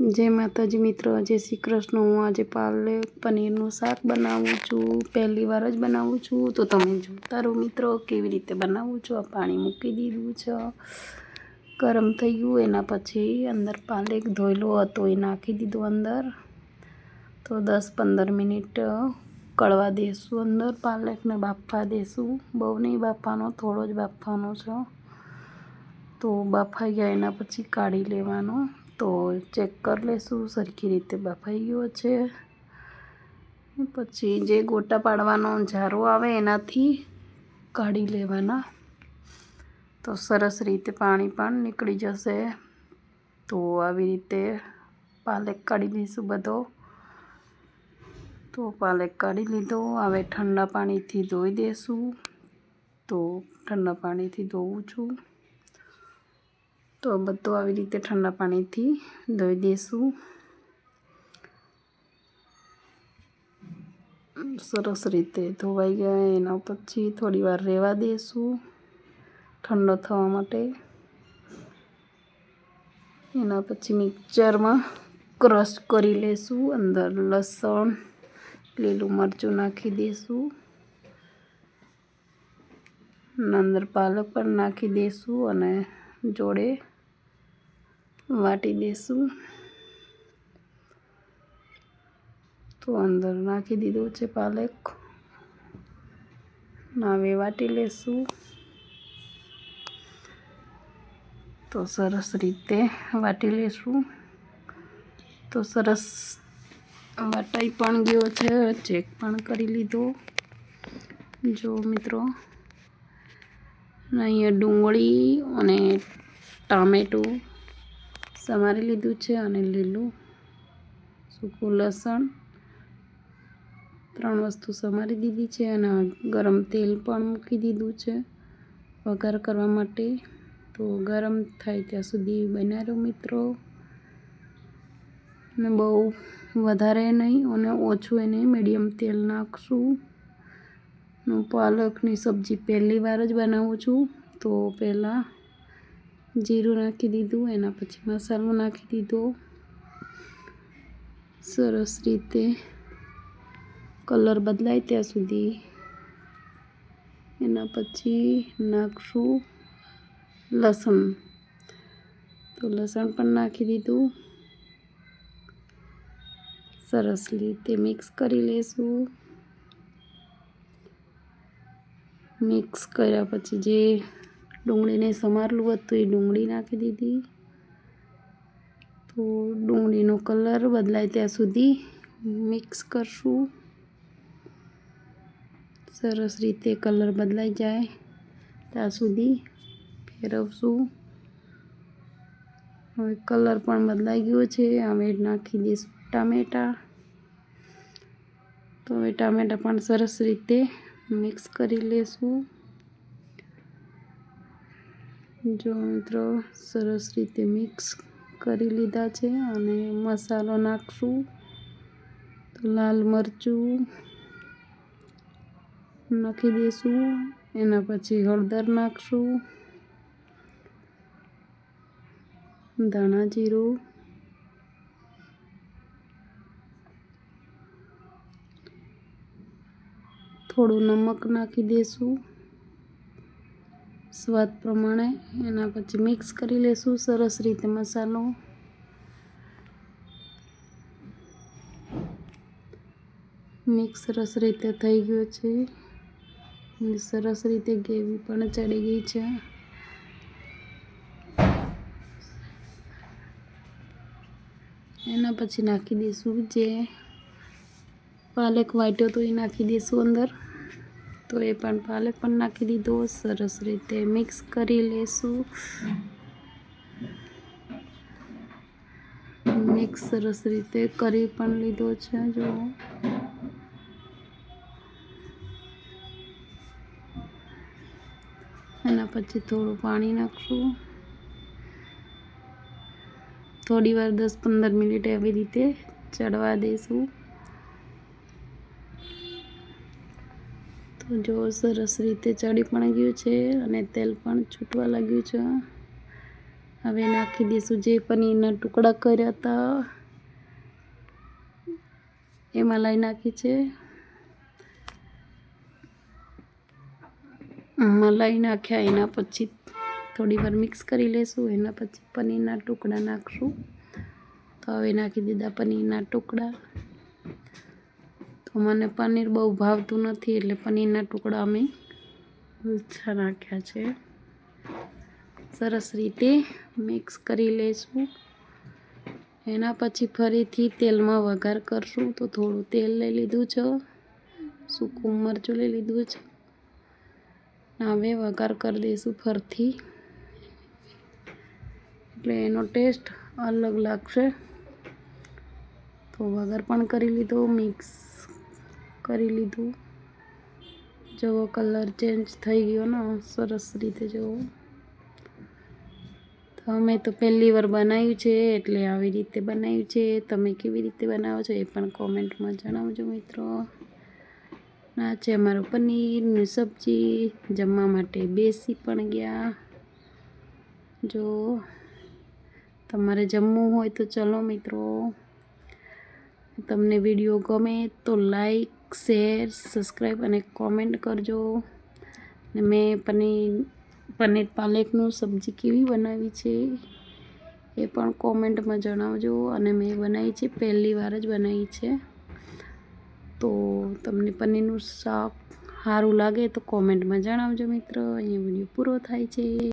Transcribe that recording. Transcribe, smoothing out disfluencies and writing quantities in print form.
जय माताजी मित्र, जय श्री कृष्ण। हूँ आज पालक पनीरનું શાક બનાવું છું। પહેલી વાર જ બનાવું છું, તો તમે જોતા રહો મિત્રો કેવી રીતે બનાવું છું। આ પાણી મૂકી દીધું છે, ગરમ થઈ ગયું। એના પછી અંદર પાલક ધોયેલો હતો એ નાખી દીધો અંદર। તો 10-15 મિનિટ કળવા દેશું। અંદર પાલકને બાફવા દેશું। બહુ નહીં બાફવાનો, થોડો જ બાફવાનો છે। તો બાફાઈ ગયા એના પછી કાઢી લેવાનો। તો ચેક કરી લેશું સરખી રીતે બફાઈ ગયો છે। પછી જે ગોટા પાડવાનો જારો આવે એનાથી કાઢી લેવાના। તો સરસ રીતે પાણી પણ નીકળી જશે। તો આવી રીતે પાલક કાઢી લઈશું બધો। તો પાલક કાઢી લીધો। હવે ઠંડા પાણીથી ધોઈ દેશું। તો ઠંડા પાણીથી ધોઉં છું। તો બધું આવી રીતે ઠંડા પાણીથી ધોઈ દઈશું। સરસ રીતે ધોવાઈ ગયા। એના પછી થોડી વાર રહેવા દઈશું ઠંડો થવા માટે। એના પછી મિક્સરમાં ક્રશ કરી લેશું। અંદર લસણ, લીલું મરચું નાખી દઈશું। અંદર પાલક પણ નાખી દઈશું અને જોડે વાટી દઈશું। તો અંદર નાખી દીધું છે પાલક। હવે વાટી લેશું। તો સરસ રીતે વાટી લેશું। તો સરસ વાટાઈ પણ ગયો છે, ચેક પણ કરી લીધો। જો મિત્રો અહીંયા ડુંગળી અને ટામેટું સમારી લીધું છે અને લીલું સૂકું લસણ 3 વસ્તુ સમારી દીધી છે। અને ગરમ તેલ પણ મૂકી દીધું છે વઘાર કરવા માટે। તો ગરમ થાય ત્યાં સુધી બનાવી રહો મિત્રો। અને બહુ વધારે નહીં અને ઓછું એને મીડિયમ તેલ નાખશું। હું પાલકની સબ્જી પહેલી વાર જ બનાવું છું। તો પહેલાં જીરું નાખી દીધું, એના પછી મસાલો નાખી દીધો। સરસ રીતે કલર બદલાય ત્યાં સુધી એના પછી નાખશું લસણ। તો લસણ પણ નાખી દીધું। સરસ રીતે મિક્સ કરી લેશું। મિક્સ કર્યા પછી જે ડુંગળીને સમારેલું હતું એ ડુંગળી નાખી દીધી। તો ડુંગળીનો કલર બદલાય ત્યાં સુધી મિક્સ કરશું। સરસ રીતે કલર બદલાઈ જાય ત્યાં સુધી ફેરવશું। હવે કલર પણ બદલાઈ ગયો છે। હવે નાખી દઈશું ટામેટાં। તો હવે ટામેટાં પણ સરસ રીતે મિક્સ કરી લેશું। જો મિત્રો સરસ રીતે મિક્સ કરી લીધા છે અને મસાલો નાખશું। તો લાલ મરચું નાખી દઈશું। એના પછી હળદર નાખશું, ધાણા જીરું, થોડું નમક નાખી દઈશું સ્વાદ પ્રમાણે। એના પછી મિક્સ કરી લેશું સરસ રીતે મસાલો। મિક્સ સરસ રીતે થઈ ગયો છે। સરસ રીતે ગ્રેવી પણ ચડી ગઈ છે। એના પછી નાખી દઈશું જે પાલક વાટ્યો તો એ નાખી દઈશું અંદર। તો એ પણ પાલક પણ નાખી દીધો। સરસ રીતે મિક્સ કરી લેશું। મિક્સ સરસ રીતે કરી પણ લીધો છે। જો એના પછી થોડું પાણી નાખશું। થોડી વાર 10-15 મિનિટ આવી રીતે ચડવા દઈશું। તો જો સરસ રીતે ચડી પણ ગયું છે અને તેલ પણ છૂટવા લાગ્યું છે। હવે નાખી દઈશું જે પનીરના ટુકડા કર્યા હતા એ મલાઈ નાખી છે. મલાઈ નાખ્યા એના પછી થોડી વાર મિક્સ કરી લેશું. એના પછી પનીરના ટુકડા નાખશું. તો હવે નાખી દીધા પનીરના ટુકડા. તો મને પનીર બહુ ભાવતું નથી એટલે પનીરના ટુકડા અમે ઓછા નાખ્યા છે. સરસ રીતે મિક્સ કરી લઈશું. એના પછી ફરીથી તેલમાં વઘાર કરશું. તો થોડું તેલ લઈ લીધું છે, સૂકું મરચું લઈ લીધું છે. હવે વઘાર કરી દઈશું ફરીથી એટલે એનો ટેસ્ટ અલગ લાગશે. તો વઘાર પણ કરી લીધો, મિક્સ કરી લીધું. જેવો કલર ચેન્જ થઈ ગયો ને સરસ રીતે જેવો. તો અમે તો પહેલી વાર બનાવ્યું છે એટલે આવી રીતે બનાવ્યું છે. તમે કેવી રીતે બનાવો છો એ પણ કોમેન્ટમાં જણાવજો મિત્રો. આ છે અમારું પનીરની સબ્જી. જમવા માટે બેસી પણ ગયા. જો તમારે જમવું હોય તો ચલો મિત્રો. તમને વિડીયો ગમે તો લાઈક, શેર, સબસ્ક્રાઈબ અને કોમેન્ટ કરજો. ને મેં પનીર પાલકનું સબ્જી કેવી બનાવી છે એ પણ કોમેન્ટમાં જણાવજો. અને મેં બનાવી છે, પહેલી વાર જ બનાવી છે. તો તમને પનીરનું શાક સારું લાગે તો કોમેન્ટમાં જણાવજો મિત્રો. અહીંયા વિડીયો પૂરો થાય છે.